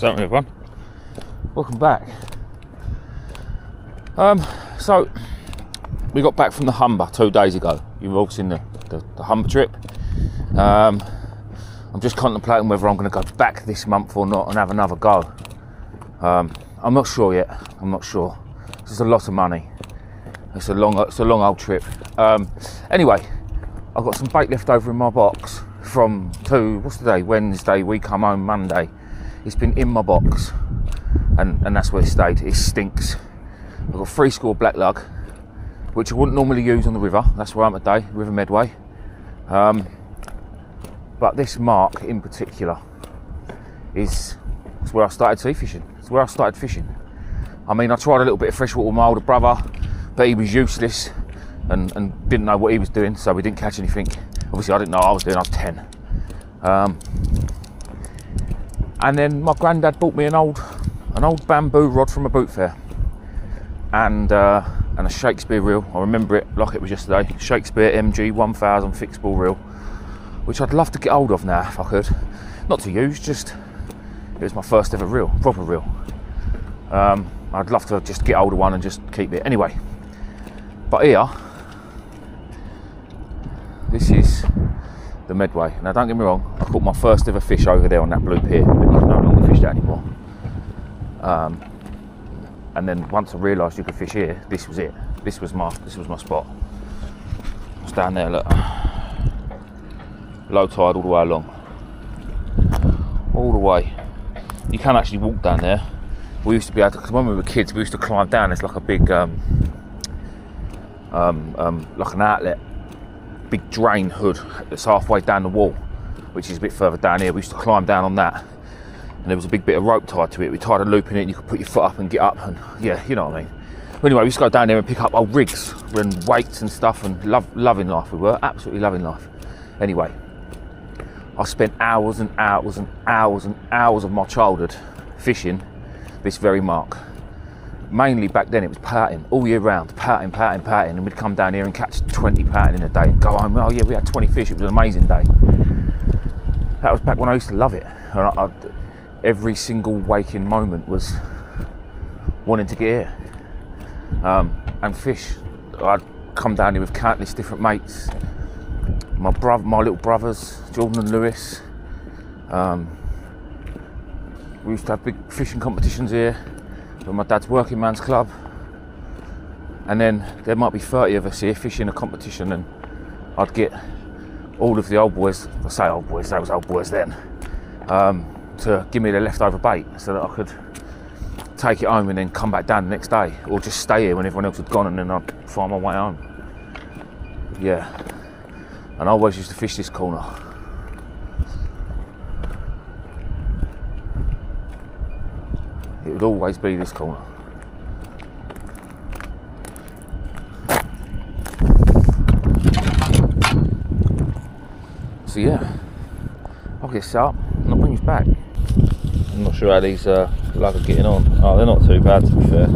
What's happening, everyone? Welcome back. So we got back from the Humber 2 days ago. You've all seen the Humber trip. I'm just contemplating whether I'm going to go back this month or not and have another go. I'm not sure yet. I'm not sure. It's a lot of money. It's a long old trip. Anyway, I've got some bait left over in my box from what's the day? Wednesday. We come home Monday. It's been in my box, and that's where it stayed. It stinks. I've got 3 score black lug, which I wouldn't normally use on the river. That's where I'm today, River Medway. But this mark in particular is where I started sea fishing. It's where I started fishing. I mean, I tried a little bit of freshwater with my older brother, but he was useless and didn't know what he was doing, so we didn't catch anything. Obviously, I didn't know what I was doing. I was 10. And then my granddad bought me an old bamboo rod from a boot fair, and a Shakespeare reel. I remember it like it was yesterday. Shakespeare MG 1000 fixed ball reel, which I'd love to get hold of now if I could. Not to use, just it was my first ever reel, proper reel. I'd love to just get hold of one and just keep it. Anyway, but here, this is the Medway. Now don't get me wrong, I caught my first ever fish over there on that blue pier, but you can no longer fish that anymore. And then once I realised you could fish here, this was it. This was my spot. It's down there, look. Low tide all the way along. All the way. You can actually walk down there. We used to be able to, because when we were kids, we used to climb down. It's like a big, like an outlet, big drain hood that's halfway down the wall, which is a bit further down here. We used to climb down on that, and there was a big bit of rope tied to it. We tied a loop in it, and you could put your foot up and get up, and yeah, you know what I mean. But anyway, we used to go down there and pick up old rigs and weights and stuff, and loving life. We were absolutely loving life. Anyway, I spent hours and hours and hours and hours of my childhood fishing this very mark. Mainly back then it was pouting all year round, pouting, and we'd come down here and catch 20 pouting in a day and go home. Oh yeah, we had 20 fish. It was an amazing day. That was back when I used to love it. And every single waking moment was wanting to get here and fish. I'd come down here with countless different mates. My little brothers, Jordan and Lewis. We used to have big fishing competitions here with my dad's working man's club, and then there might be 30 of us here fishing a competition, and I'd get all of the old boys, I say old boys, that was old boys then, to give me the leftover bait so that I could take it home and then come back down the next day, or just stay here when everyone else had gone, and then I'd find my way home. Yeah, and I always used to fish this corner. It would always be this corner. So yeah, I'll get set up and I'll bring you back. I'm not sure how these lug are getting on. Oh, they're not too bad, to be fair.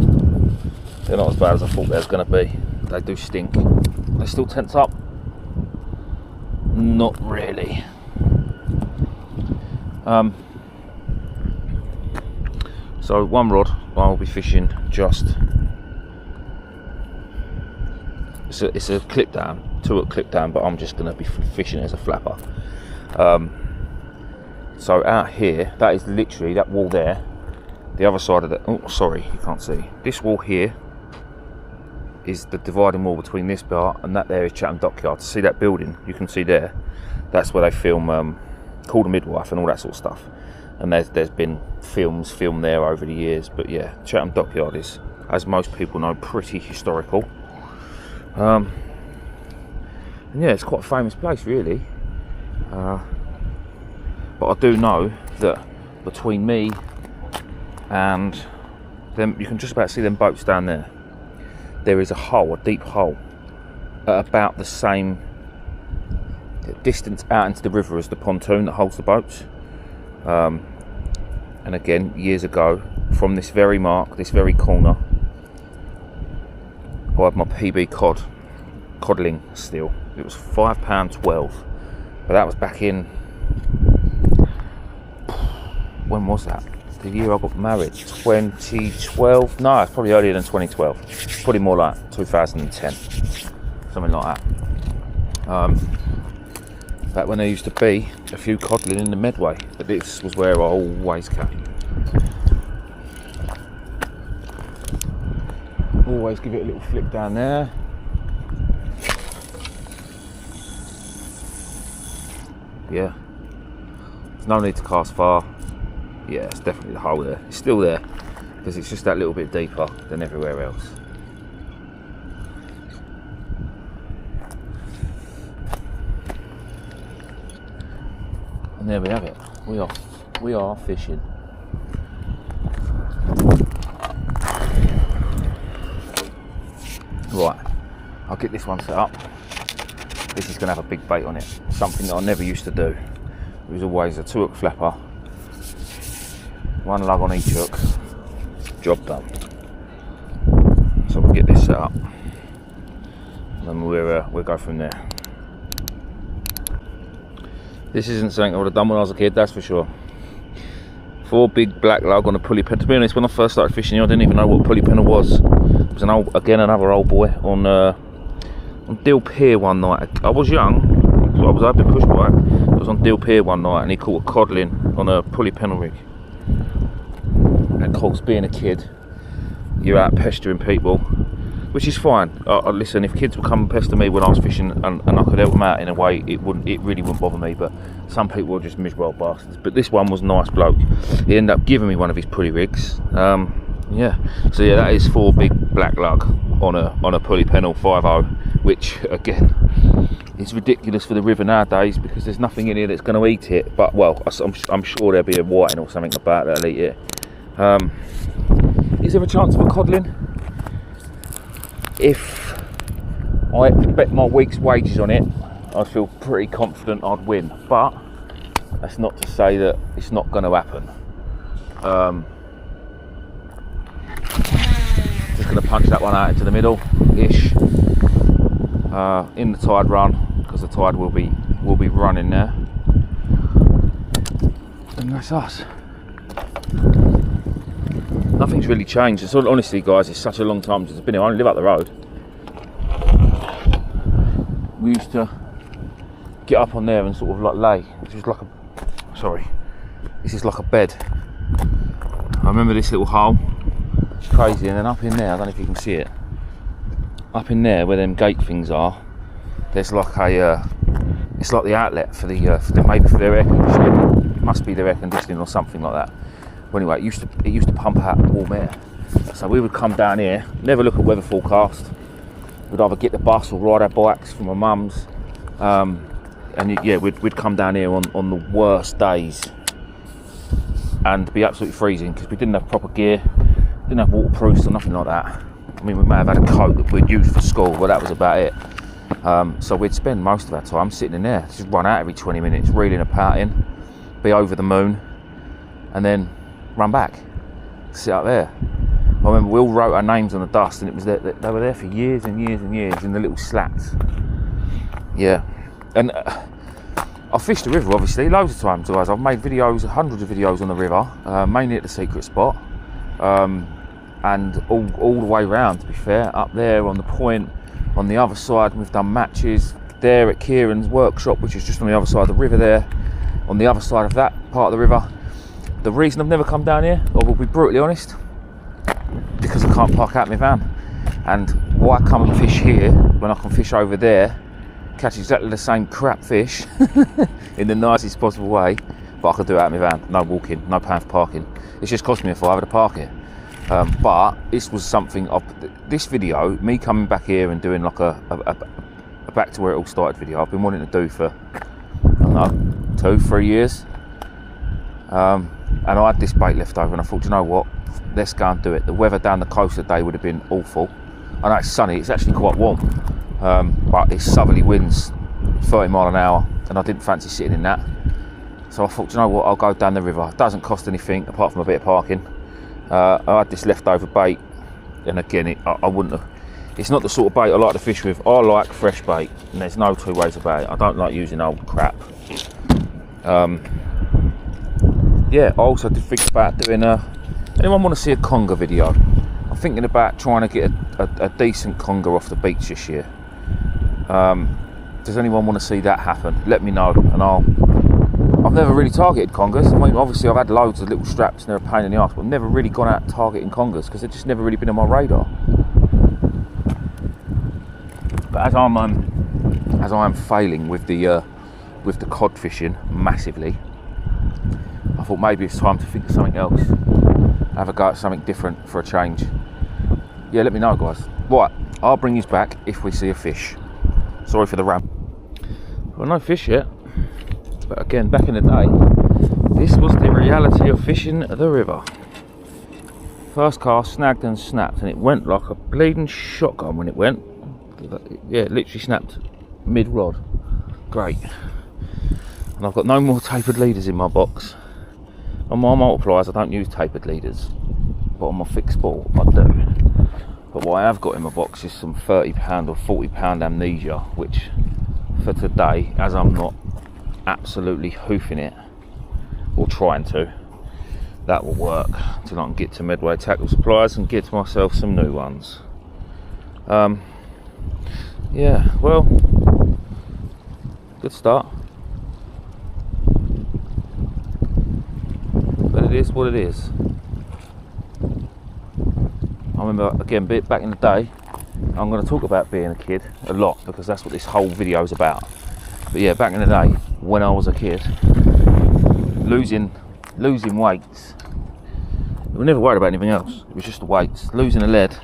They're not as bad as I thought they was going to be. They do stink. They still tense up? Not really. So one rod I'll be fishing just, it's a clip down, 2 hook clip down, but I'm just going to be fishing as a flapper. So out here, that is literally that wall there, the other side of that, oh sorry you can't see, this wall here is the dividing wall between this bar and that there is Chatham Dockyard. See that building you can see there, that's where they film Call the Midwife and all that sort of stuff. And there's been films filmed there over the years, but yeah, Chatham Dockyard is, as most people know, pretty historical. And yeah, it's quite a famous place really. But I do know that between me and them, you can just about see them boats down there. There is a hole, a deep hole, at about the same distance out into the river as the pontoon that holds the boats. And again, years ago, from this very mark, this very corner, I had my PB codling still. It was £5.12, but that was back in, when was that? the year I got married, 2012. No, it's probably earlier than 2012. Probably more like 2010, something like that. Back when there used to be a few codling in the Medway, but this was where I always came. Always give it a little flick down there. Yeah, there's no need to cast far. Yeah, it's definitely the hole there. It's still there because it's just that little bit deeper than everywhere else. And there we have it. We are fishing. Right, I'll get this one set up. This is going to have a big bait on it. Something that I never used to do. It was always a 2-hook flapper, 1 lug on each hook, job done. So we'll get this set up, and then we'll go from there. This isn't something I would have done when I was a kid, that's for sure. 4 big black lug on a pulley pin. To be honest, when I first started fishing, I didn't even know what a pulley pinner was. It was another old boy on Deal Pier one night. I was young, so I was hoping push by. I was on Deal Pier one night and he caught a codling on a pulley pennel rig. And of course, being a kid, you're out pestering people, which is fine. Listen, if kids would come and pester me when I was fishing and I could help them out in a way, it really wouldn't bother me. But some people were just miserable bastards. But this one was a nice bloke. He ended up giving me one of his pulley rigs. Yeah, so yeah, that is 4 big black lug on a pulley pennel 5.0, which again is ridiculous for the river nowadays because there's nothing in here that's going to eat it. But well, I'm sure there'll be a whiting or something about that'll eat it. Is there a chance of a codling? If I had to bet my week's wages on it, I feel pretty confident I'd win. But that's not to say that it's not going to happen. Just going to punch that one out into the middle-ish in the tide run, because the tide will be running there. And that's us. Nothing's really changed. It's honestly, guys, it's such a long time since I've been here. I only live up the road. We used to get up on there and sort of like lay, which is like this is like a bed. I remember this little hole. It's crazy. And then up in there, I don't know if you can see it, up in there where them gate things are, there's like it's like the outlet for maybe for their air conditioning. It must be their air conditioning or something like that. Well, anyway, it used to pump out warm air. So we would come down here, never look at weather forecast. We'd either get the bus or ride our bikes from my mum's, and yeah, we'd come down here on the worst days and be absolutely freezing because we didn't have proper gear, didn't have waterproofs or nothing like that. I mean, we may have had a coat that we'd use for school, but that was about it. So we'd spend most of our time sitting in there, just run out every 20 minutes, reeling and pouting, be over the moon, and then run back, sit up there. I remember we all wrote our names on the dust, and it was they were there for years and years and years in the little slats. Yeah, and I fished the river obviously loads of times, guys. I've made videos, hundreds of videos on the river, mainly at the secret spot, and all the way round. To be fair, up there on the point, on the other side, we've done matches there at Kieran's workshop, which is just on the other side of the river there, on the other side of that part of the river. The reason I've never come down here, I will be brutally honest, because I can't park out my van. And why come and fish here when I can fish over there, catch exactly the same crap fish in the nicest possible way, but I could do it out of my van, no walking, no paying for parking. It's just cost me a £5 to park here. But this was something this video, me coming back here and doing like a back to where it all started video, I've been wanting to do for, I don't know, 2-3 years. And I had this bait left over and I thought, you know what, let's go and do it. The weather down the coast today would have been awful. I know it's sunny, it's actually quite warm, but it's southerly winds, 30 mile an hour, and I didn't fancy sitting in that. So I thought, you know what, I'll go down the river. It doesn't cost anything apart from a bit of parking. I had this leftover bait, and again, I wouldn't have, it's not the sort of bait I like to fish with. I like fresh bait, and there's no two ways about it. I don't like using old crap. Yeah, yeah, I also did think about doing anyone want to see a conger video? I'm thinking about trying to get a decent conger off the beach this year. Does anyone want to see that happen? Let me know, and I've never really targeted congers. I mean, obviously I've had loads of little straps and they're a pain in the arse, but I've never really gone out targeting congers because they've just never really been on my radar. But as I am failing with the cod fishing massively, I thought maybe it's time to think of something else. Have a go at something different for a change. Yeah, let me know, guys. Right, I'll bring you back if we see a fish. Sorry for the ram. Well, no fish yet. But again, back in the day, this was the reality of fishing the river. First cast, snagged and snapped, and it went like a bleeding shotgun when it went. Yeah, it literally snapped mid-rod. Great. And I've got no more tapered leaders in my box. On my multipliers, I don't use tapered leaders, but on my fixed ball, I do. But what I have got in my box is some 30-pound or 40-pound amnesia, which for today, as I'm not absolutely hoofing it or trying to, that will work till I can get to Medway Tackle Supplies and get myself some new ones. Yeah, well, good start, but it is what it is. I remember, again, back in the day, I'm going to talk about being a kid a lot because that's what this whole video is about. But yeah, back in the day, when I was a kid, losing weights, we were never worried about anything else. It was just the weights. Losing a lead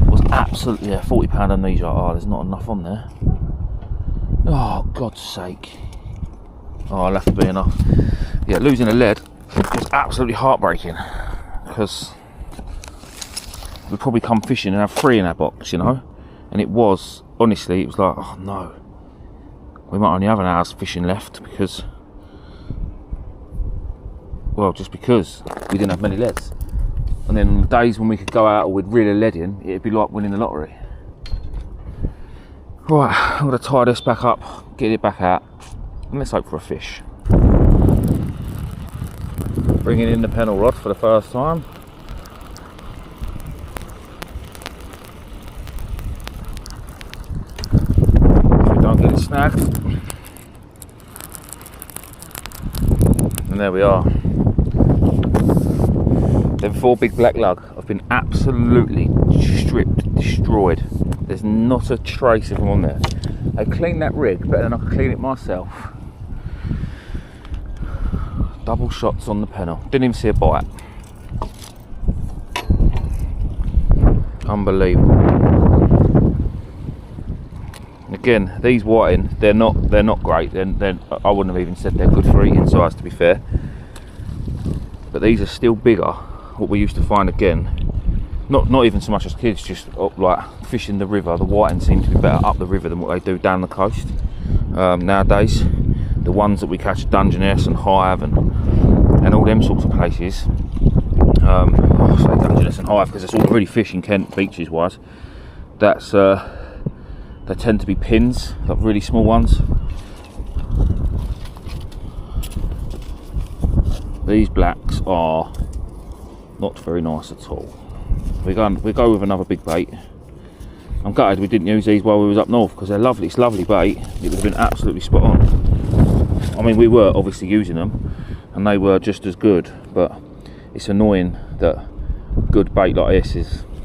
was absolutely, yeah, 40-pound amnesia. Oh, there's not enough on there. Oh, God's sake. Oh, I'll have to be enough. Yeah, losing a lead was absolutely heartbreaking because we'd probably come fishing and have 3 in our box, you know. And it was, honestly, it was like, oh no, we might only have an hour's fishing left because, well, just because we didn't have many leads. And then on the days when we could go out or we'd reel a lead in, it'd be like winning the lottery. Right, I'm going to tie this back up, get it back out, and let's hope for a fish. Bringing in the pennel rod for the first time. If we don't get it snagged. And there we are. Them 4 big black lug have been absolutely stripped, destroyed. There's not a trace of them on there. I cleaned that rig better than I could clean it myself. Double shots on the pennel. Didn't even see a bite. Unbelievable. Again, these whiting, they're not great. They're, I wouldn't have even said they're good for eating size, to be fair. But these are still bigger. What we used to find, again, not even so much as kids, just up, like fishing the river. The whiting seem to be better up the river than what they do down the coast nowadays. The ones that we catch at Dungeness and Hive and all them sorts of places. I'll say Dungeness and Hive because it's all really fish in Kent beaches wise. That's they tend to be pins, like really small ones. These blacks are not very nice at all. We go with another big bait. I'm gutted we didn't use these while we was up north because they're lovely. It's lovely bait. It would have been absolutely spot on. I mean, we were obviously using them and they were just as good, but it's annoying that good bait like this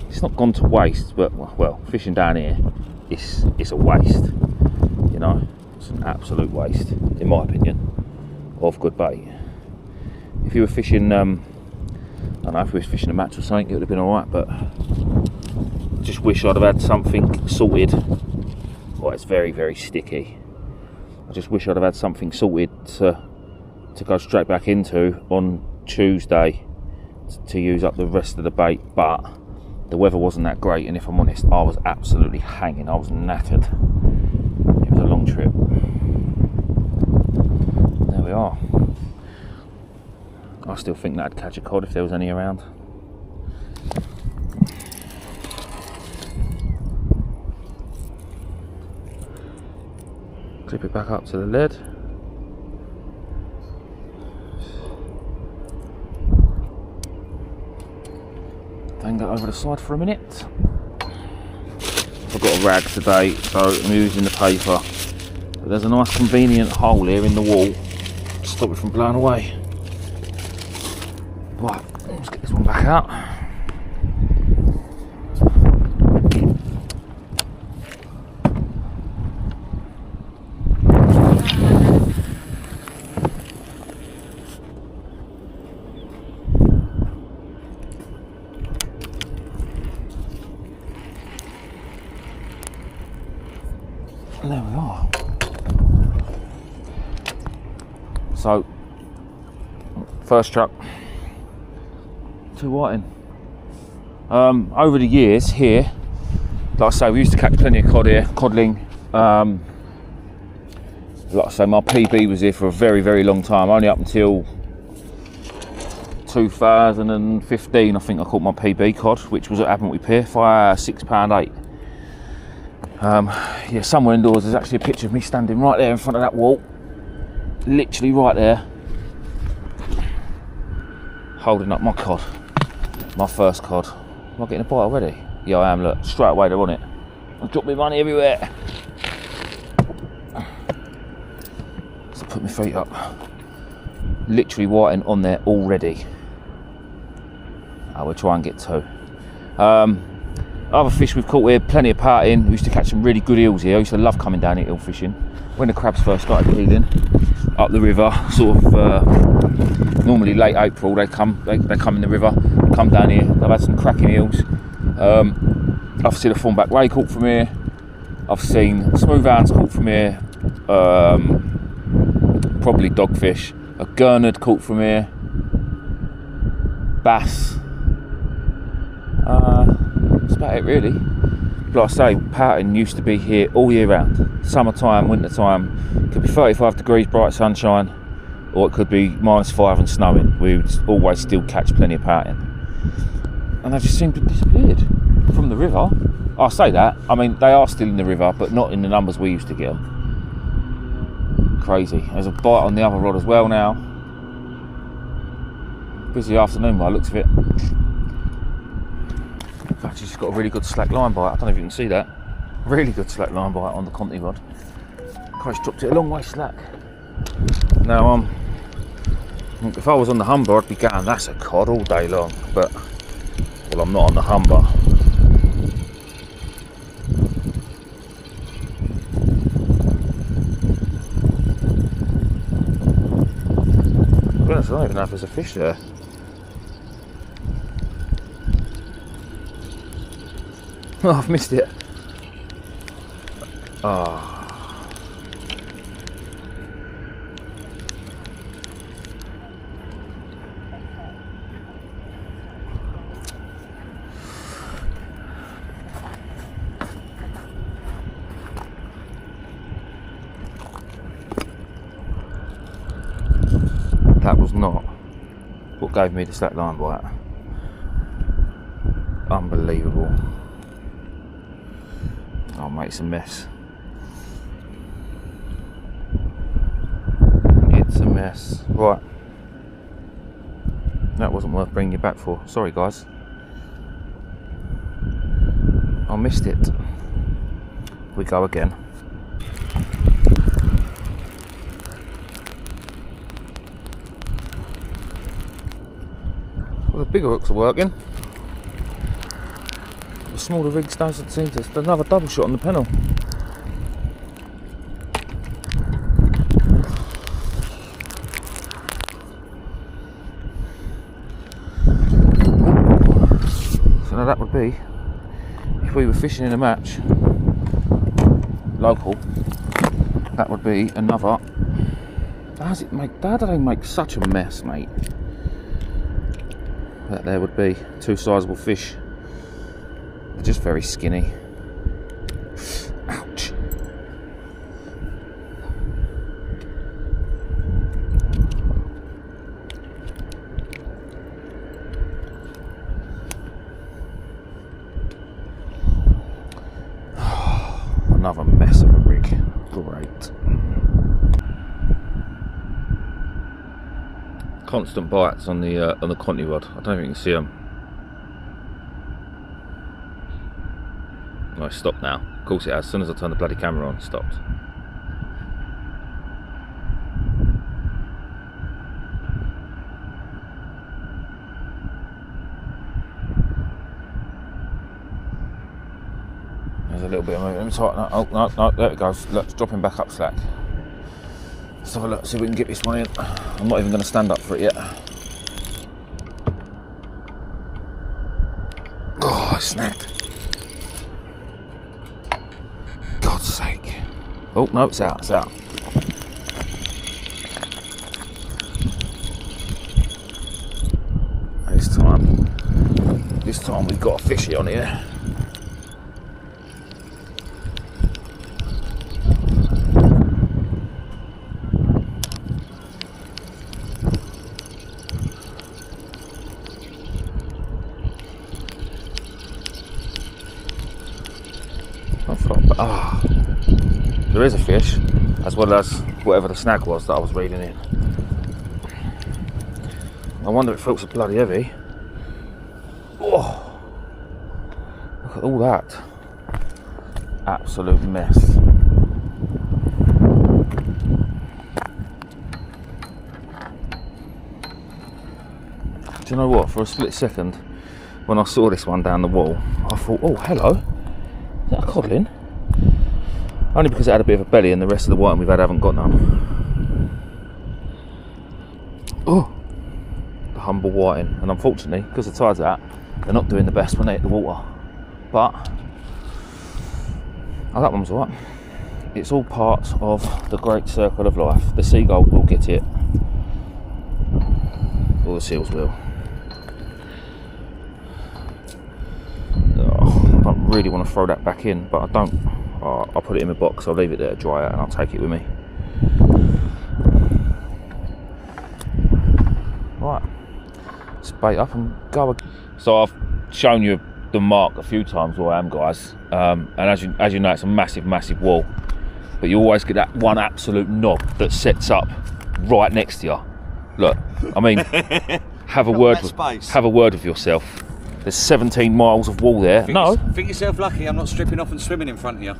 it's not gone to waste, but well, fishing down here it's a waste, you know. It's an absolute waste in my opinion of good bait. If you were fishing I don't know, if we was fishing a match or something, it would have been alright, but I just wish I'd have had something sorted. Oh, it's very, very sticky. I just wish I'd have had something sorted to go straight back into on Tuesday to use up the rest of the bait, but the weather wasn't that great, and if I'm honest, I was absolutely hanging. I was knackered. It was a long trip. There we are. I still think that'd catch a cod if there was any around. Clip it back up to the lead. Then go over the side for a minute. I've got a rag today, so I'm using the paper. But there's a nice convenient hole here in the wall to stop it from blowing away. Right, let's get this one back out. And there we are. So, first truck, 2 whiting. Over the years here, like I say, we used to catch plenty of cod here, codling. Like I say, my PB was here for a very, very long time, only up until 2015, I think I caught my PB cod, which was at Avonwood Pier, for £6.8. Yeah, somewhere indoors there's actually a picture of me standing right there in front of that wall, literally right there, holding up my cod, my first cod. Am I getting a bite already? Yeah, I am. Look, straight away they're on it. I've dropped my money everywhere. So put my feet up, literally whiting on there already. I will try and get 2. Other fish we've caught here, plenty of parting. We used to catch some really good eels here. I used to love coming down here eel fishing. When the crabs first started feeding up the river, sort of normally late April, they come in the river, come down here. I've had some cracking eels. I've seen a thornback ray caught from here. I've seen smooth hounds caught from here. Probably dogfish. A gurnard caught from here. Bass. That's about it really. Like I say, pouting used to be here all year round. Summertime, winter time, could be 35 degrees, bright sunshine, or it could be -5 and snowing. We would always still catch plenty of pouting. And they just seem to have disappeared from the river. I say that, I mean, they are still in the river, but not in the numbers we used to get them. Crazy. There's a bite on the other rod as well now. Busy afternoon by the looks of it. In fact, she's got a really good slack line bite. I don't know if you can see that. Really good slack line bite on the Conti rod. Christ, dropped it a long way slack. Now, if I was on the Humber, I'd be going, that's a cod all day long. But, well, I'm not on the Humber. I don't even know if there's a fish there. Oh, I've missed it. Oh. That was not what gave me the slack line bite. Unbelievable. Oh mate, it's a mess. It's a mess. Right. That wasn't worth bringing you back for. Sorry guys. I missed it. We go again. Well, the bigger hooks are working. The smaller rigs doesn't seem to. There's another double shot on the pennel. So now that would be, if we were fishing in a match, local, that would be another. How do they make such a mess, mate? That there would be 2 sizable fish. They're just very skinny. Ouch. Another mess of a rig. Great. Constant bites on the Conti rod. I don't think you can see them. No, it's stopped now. Of course it has. As soon as I turned the bloody camera on, it stopped. There's a little bit of movement. Let me tighten that. Oh, no, there it goes. Look, it's dropping back up slack. Let's have a look, see if we can get this one in. I'm not even going to stand up for it yet. Oh, I snapped. God's sake. Oh, no, it's out, it's out. This time we've got a fishy on here. Ah, there is a fish, as well as whatever the snag was that I was reading in. I wonder if it felt so bloody heavy. Oh, look at all that. Absolute mess. Do you know what? For a split second, when I saw this one down the wall, I thought, oh, hello. Is that a codlin? Only because it had a bit of a belly and the rest of the whiting we've had haven't got none. Oh, the humble whiting. And unfortunately, because the tide's out, they're not doing the best when they hit the water. But, oh, that one's alright. It's all part of the great circle of life. The seagull will get it. All the seals will. Oh, I don't really want to throw that back in, but I don't. I'll put it in my box, I'll leave it there to dry out and I'll take it with me. Right, let's bait up and go again. So I've shown you the mark a few times where I am, guys, and as you know, it's a massive wall, but you always get that one absolute knob that sets up right next to you. Look, I mean, have a word with yourself. There's 17 miles of wall there. Think yourself lucky I'm not stripping off and swimming in front of you.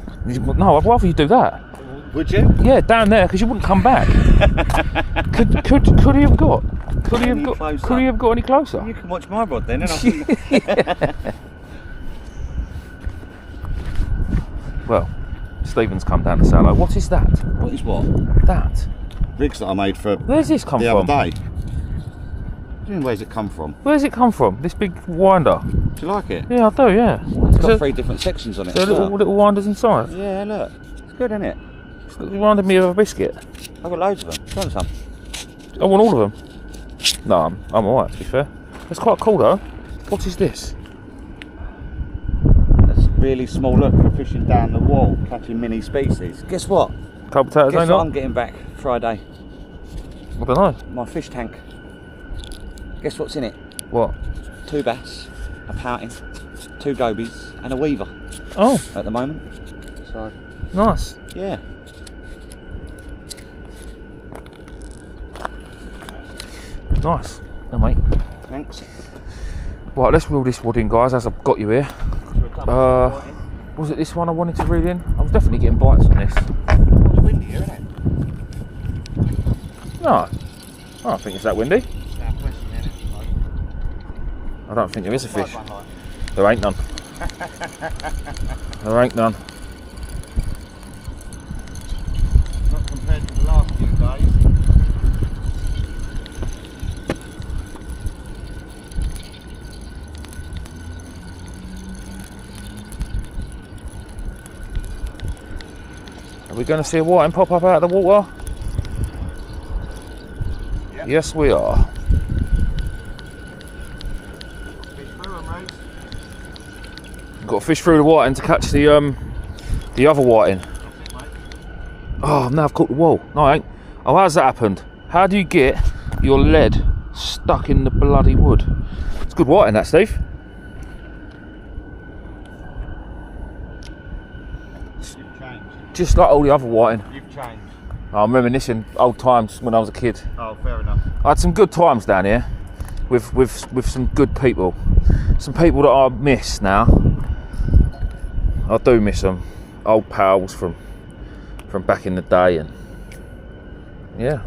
No, I'd rather you do that. Would you? Yeah, down there, because you wouldn't come back. could he have got? Could he have got any closer? You can watch my rod then, and I'll Well, Stephen's come down to say hello. What is that? What is what? That. Rigs that I made for Where's this come from? the other day. Where's it come from? Where's it come from? This big winder. Do you like it? Yeah, I do, yeah. It's got 3 different sections on it. There are little winders inside. Yeah, look. It's good, isn't it? It reminded me of a biscuit. I've got loads of them. Do you want some? I want all of them. No, I'm alright, to be fair. It's quite cool though. What is this? That's really small. Look, we're fishing down the wall, catching mini species. Guess what? Cold potatoes, Guess ain't what not? I'm getting back Friday? I don't know. My fish tank. Guess what's in it? What? 2 bass, a pouting, 2 gobies, and a weaver. Oh. At the moment. So. Nice. Yeah. Nice. Oh, mate. Thanks. Right, let's reel this wood in, guys, as I've got you here. Was it this one I wanted to reel in? I was definitely getting bites on this. It's windy here, isn't it? No. I don't think it's that windy. I don't think there is a fish. There ain't none. There ain't none. Not compared to the last few days. Are we going to see a whiting pop up out of the water? Yep. Yes, we are. Got to fish through the whiting to catch the other whiting. Oh, now I've caught the wall. No, I ain't. Oh, how's that happened? How do you get your lead stuck in the bloody wood? It's good whiting, that, Steve. You've changed. Just like all the other whiting. You've changed. I'm reminiscing old times when I was a kid. Oh, fair enough. I had some good times down here with some good people. Some people that I miss now. I do miss them. Old pals from back in the day, and yeah.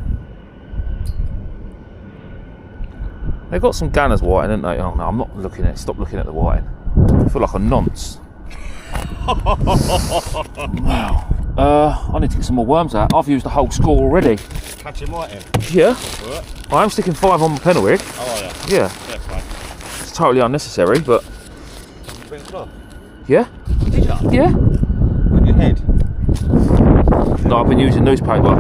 They've got some Gunners whiting, haven't they? Oh no, I'm not looking at it. Stop looking at the whiting. I feel like a nonce. Wow. I need to get some more worms out. I've used the whole score already. Catching whiting? Yeah. What? I am sticking 5 on my pennel rig. Oh, are you? Yeah. Fair play. It's totally unnecessary, but You bring cloth? yeah. Did you? Yeah. On your head? No, I've been using newspaper.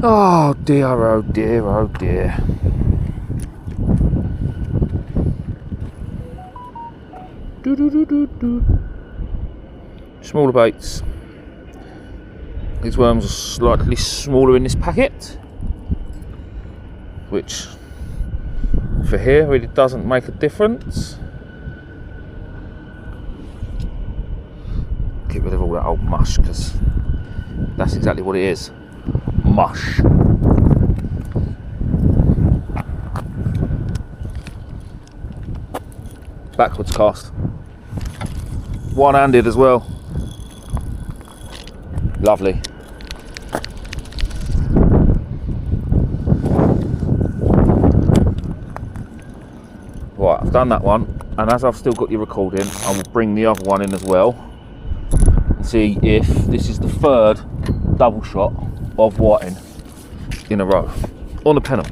Oh dear, oh dear, oh dear. Do do do do do. Smaller baits. These worms are slightly smaller in this packet, which for here really doesn't make a difference. Get rid of all that old mush, because that's exactly what it is. Mush. Backwards cast. One-handed as well. Lovely. Right, I've done that one, and as I've still got you recording, I will bring the other one in as well and see if this is the third double shot of whiting in a row on the pennel.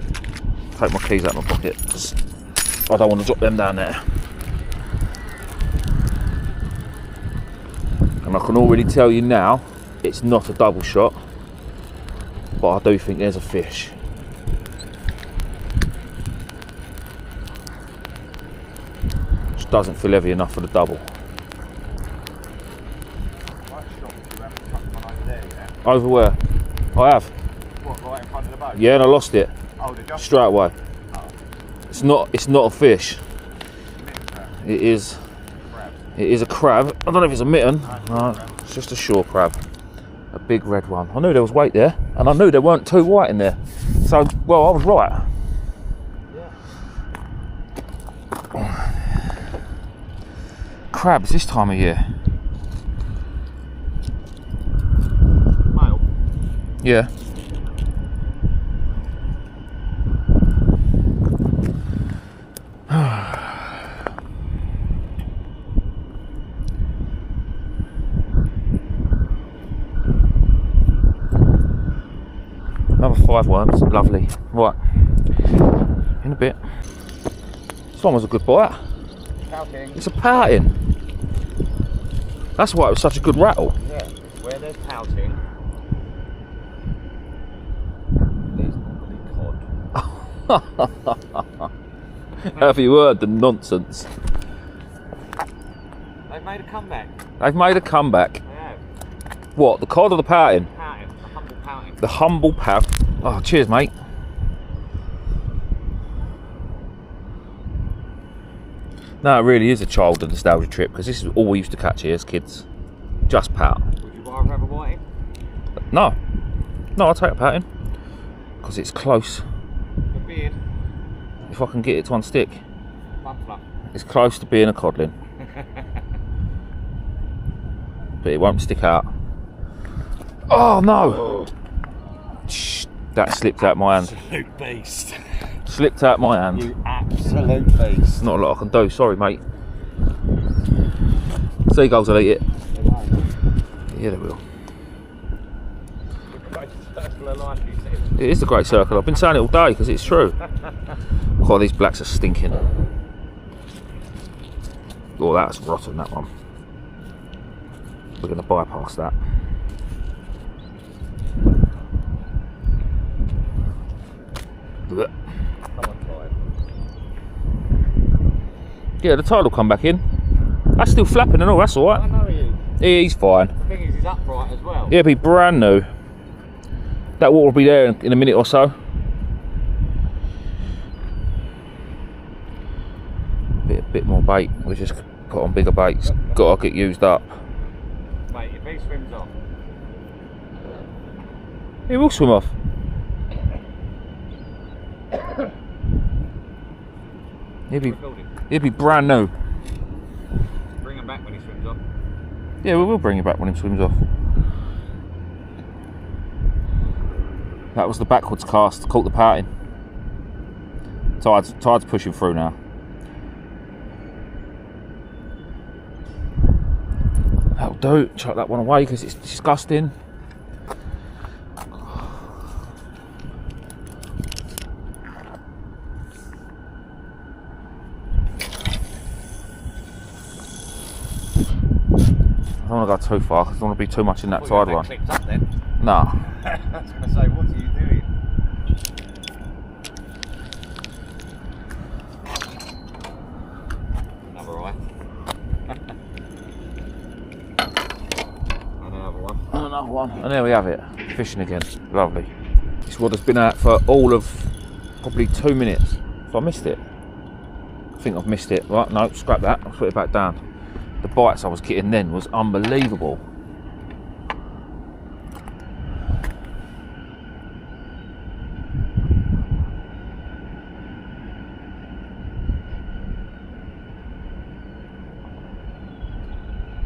Take my keys out of my pocket because I don't want to drop them down there. And I can already tell you now, it's not a double shot, but I do think there's a fish. Just doesn't feel heavy enough for the double. Over where? I have. What, right in front of the boat? Yeah, and I lost it. Oh, did you? Straight away. Oh. It's not a fish. It is a crab. I don't know if it's a mitten. No, it's just a shore crab. A big red one. I knew there was weight there, and I knew there weren't 2 white in there. So, well, I was right. Yeah. Crabs this time of year. Male? Yeah. Another 5 worms, lovely. Right, in a bit. This one was a good bite. Pouting. It's a pouting. That's why it was such a good rattle. Yeah. Where there's pouting, there's normally cod. Have you heard the nonsense? They've made a comeback. They've made a comeback. They have. What, the cod or the pouting? Pouting. The humble pouting. The humble pout. Oh, cheers, mate. No, it really is a childhood nostalgia trip, because this is all we used to catch here as kids. Just pout. Would you rather have a whiting? No, I'll take a pouting, because it's close. The beard? If I can get it to unstick, Bum fluff. it's close to being a codlin, but it won't stick out. Oh no! Shh, that slipped out my hand. Absolute beast. Slipped out my hand. You absolute beast. Not a lot I can do. Sorry, mate. Seagulls will eat it. Yeah, they will. It is the great circle. I've been saying it all day because it's true. Oh, these blacks are stinking. Oh, that's rotten, that one. We're going to bypass that. Yeah, the tide will come back in. That's still flapping and all, that's alright. I know he is. Yeah, he's fine. The thing is, he's upright as well. He'll be brand new. That water will be there in a minute or so. Bit more bait. We just put on bigger baits. Gotta get used up. Mate, if he swims off. He will swim off. He'll be brand new. Yeah, we will bring you back when he swims off. That was the backwards cast, caught the pouting. Tide's pushing through now. That'll do. Chuck that one away because it's disgusting. I don't want to go too far because I don't want to be too much in that tide run. Clipped up then. Nah. I was going to say, what are you doing? Another eye. Another one. Another one. And there we have it. Fishing again. Lovely. This rod has been out for all of probably 2 minutes. So I missed it. I think I've missed it. Right, no, scrap that. I'll put it back down. The bites I was getting then was unbelievable.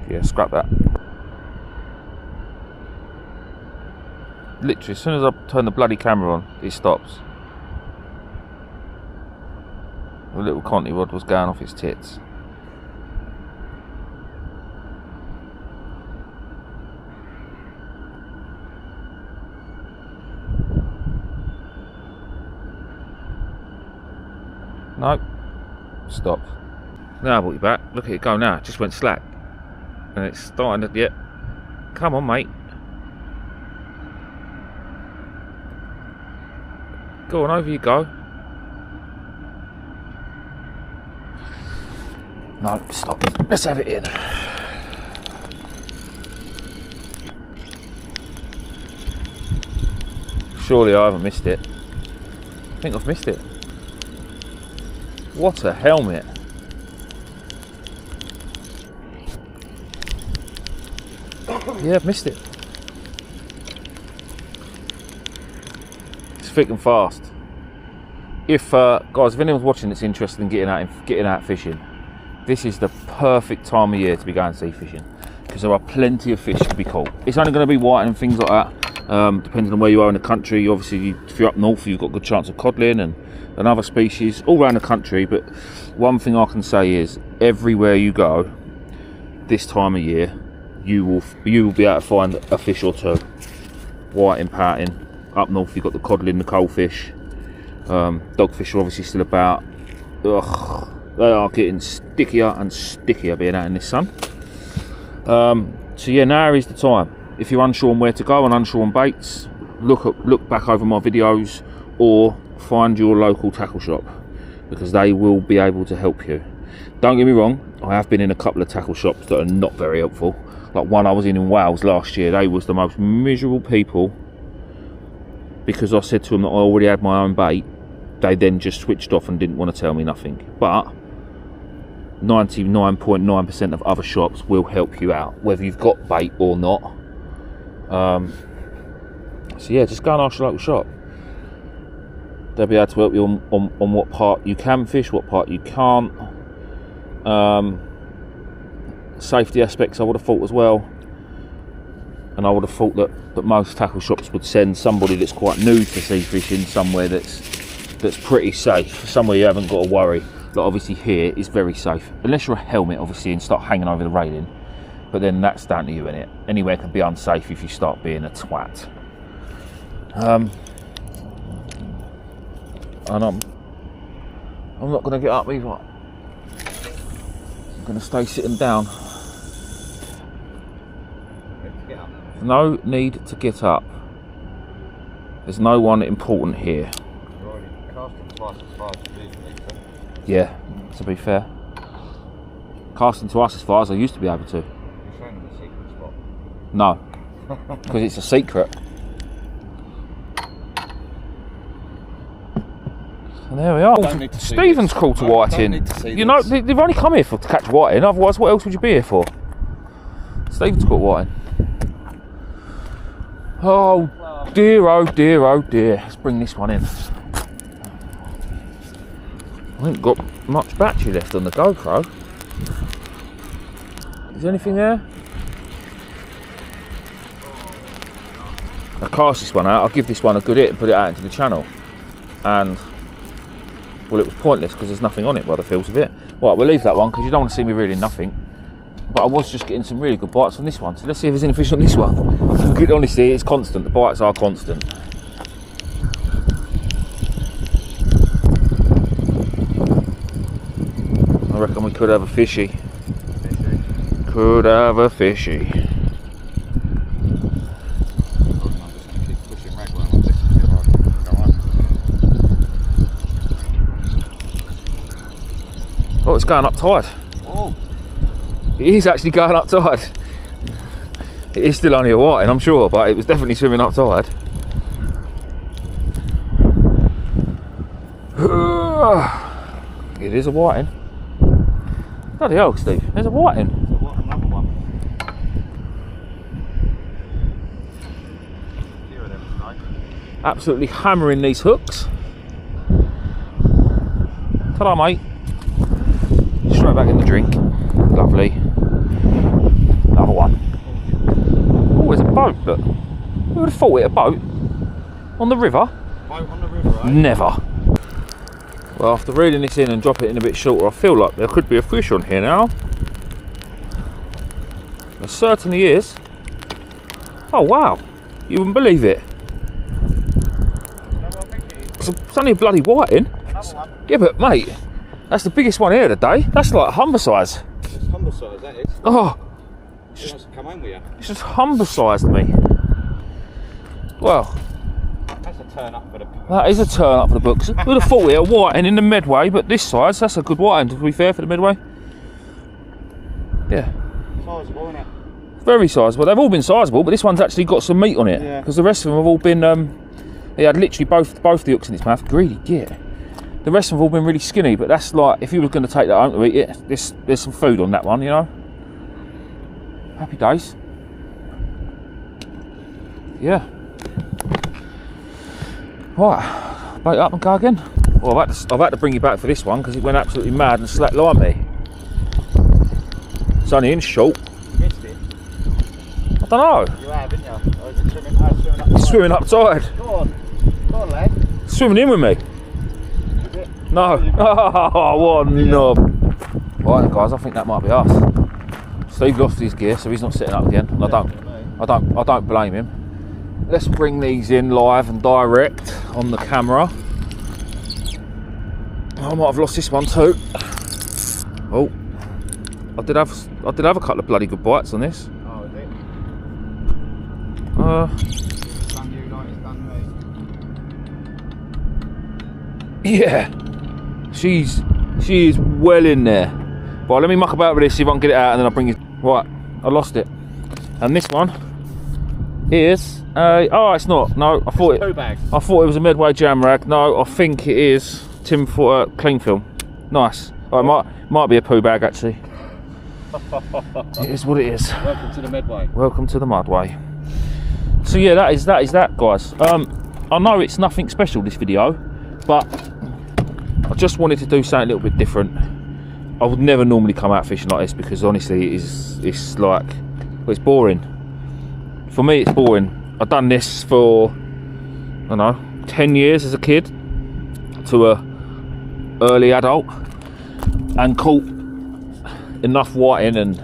Yeah, scrap that. Literally, as soon as I turn the bloody camera on, it stops. The little Conti rod was going off its tits. Nope, stopped. Now I brought you back. Look at it go now. It just went slack. And it's starting to, yeah. Come on, mate. Go on, over you go. No, stop. Let's have it in. Surely I haven't missed it. I think I've missed it. What a helmet. Yeah, I've missed it. It's thick and fast. If guys, if anyone's watching that's interested in getting out fishing, this is the perfect time of year to be going sea fishing because there are plenty of fish to be caught. It's only going to be white and things like that, depending on where you are in the country. Obviously, if you're up north, you've got a good chance of codling and other species all around the country. But one thing I can say is, everywhere you go this time of year, you will be able to find a fish or two. White and pouting. Up north, you've got the codling, the coalfish. Dogfish are obviously still about. Ugh, they are getting stickier and stickier being out in this sun. So yeah, now is the time. If you're unsure on where to go and unsure on baits, look back over my videos or find your local tackle shop, because they will be able to help you. Don't get me wrong, I have been in a couple of tackle shops that are not very helpful. Like one I was in Wales last year, they was the most miserable people, because I said to them that I already had my own bait. They then just switched off and didn't want to tell me nothing. But 99.9% of other shops will help you out, whether you've got bait or not. So yeah, just go and ask your local shop. They'll be able to help you on what part you can fish, what part you can't. Safety aspects I would have thought as well. And I would have thought that most tackle shops would send somebody that's quite new to sea fishing somewhere that's pretty safe, somewhere you haven't got to worry. Like obviously here is very safe, unless you're a helmet obviously and start hanging over the railing, but then that's down to you, innit? Anywhere can be unsafe if you start being a twat. And I'm not going to get up either. I'm going to stay sitting down. No need to get up. There's no one important here. You're already casting twice as far as you usually do. Yeah, to be fair. Casting twice as far as I used to be able to. You're showing them the secret spot. No, because it's a secret. And there we are. Stephen's called to whiting. You know, they've only come here to catch whiting, otherwise what else would you be here for? Stephen's caught whiting. Oh dear, oh dear, oh dear. Let's bring this one in. I haven't got much battery left on the GoPro. Is there anything there? cast this one out, I'll give this one a good hit and put it out into the channel. And, well, it was pointless because there's nothing on it by the feels of it. Right, we'll leave that one because you don't want to see me reeling nothing. But I was just getting some really good bites on this one. So let's see if there's any fish on this one. Good, honestly, it's constant. The bites are constant. I reckon we could have a fishy. Could have a fishy. Oh, it's going up tide. Oh. It is actually going up tide. It is still only a whiting, I'm sure, but it was definitely swimming up tide. It is a whiting. Bloody hell, Steve, there's a whiting. Another one. Absolutely hammering these hooks. Ta-da, mate. Straight back in the drink. Lovely. Another one. Oh, there's a boat, look. Who would have thought it, a boat? On the river? Boat on the river, eh? Never. Well, after reeling this in and dropping it in a bit shorter, I feel like there could be a fish on here now. There certainly is. Oh, wow. You wouldn't believe it. It's only a bloody whiting. Yeah, but mate, that's the biggest one here today. That's like humber size. It's humber size, that is. Oh, She wants to come home with you. it's just humber sized me. Well, That's a turn up for the... that is a turn up for the books. Who'd have thought it a whiting in the Medway, but this size, that's a good whiting to be fair for the Medway. Yeah, Sizable, isn't it? very sizable. They've all been sizable, but this one's actually got some meat on it. Yeah. Because the rest of them have all been, he had literally both the hooks in his mouth. Greedy git. The rest of them have all been really skinny, but that's like, if you were going to take that home to eat it, there's some food on that one, you know. Happy days. Yeah. Right, bait up and go again. Well, I've had to bring you back for this one because it went absolutely mad and slack line me. It's only in short. You missed it. I don't know. You have, didn't you? Or is it swimming up the Swimming up tide. Go on, lad. Swimming in with me. Is it? No. Oh, what a knob. Right, guys, I think that might be us. Steve lost his gear, so he's not sitting up again. And I don't blame him. Let's bring these in live and direct on the camera. I might have lost this one too. Oh, I did have a couple of bloody good bites on this. Oh, is it? Done you like it's done me. Yeah, she is well in there. Right, let me muck about with this, see if I can get it out, and then I'll bring you. Right, I lost it. And this one is oh, it's not. No, I thought it was a Medway jam rag. No, I think it is Tim Footer clean film. Nice. Oh, it might be a poo bag actually. It is what it is. Welcome to the Medway. Welcome to the Medway. So yeah, that is that, guys. I know it's nothing special, this video, but I just wanted to do something a little bit different. I would never normally come out fishing like this because honestly, it's like, well, it's boring. For me, it's boring. I've done this for, I don't know, 10 years as a kid to a early adult, and caught enough whiting and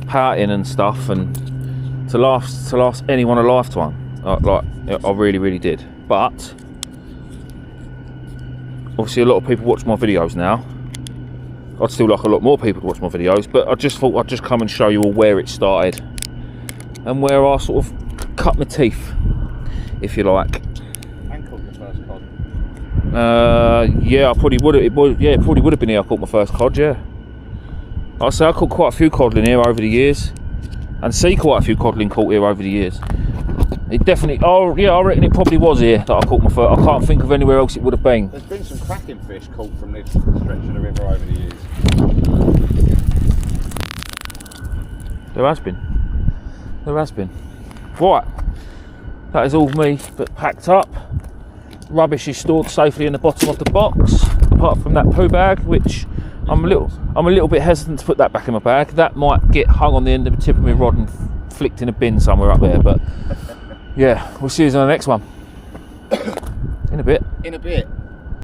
pouting and stuff, and to last anyone a lifetime. Like I really did. But obviously, a lot of people watch my videos now. I'd still like a lot more people to watch my videos, but I just thought I'd just come and show you all where it started and where I sort of cut my teeth, if you like. And caught your first cod. Yeah, I probably would have. It probably would have been here. I caught my first cod. Yeah, I'd say I caught quite a few codling here over the years, and see quite a few codling caught here over the years. It definitely. Oh yeah, I reckon it probably was here that I caught my first. I can't think of anywhere else it would have been. There's been some cracking fish caught from this stretch of the river over the years. There has been. There has been. Right, that is all me but packed up. Rubbish is stored safely in the bottom of the box, apart from that poo bag, which I'm a little bit hesitant to put that back in my bag. That might get hung on the end of the tip of my rod and flicked in a bin somewhere up there, but Yeah, we'll see you on the next one. In a bit. In a bit.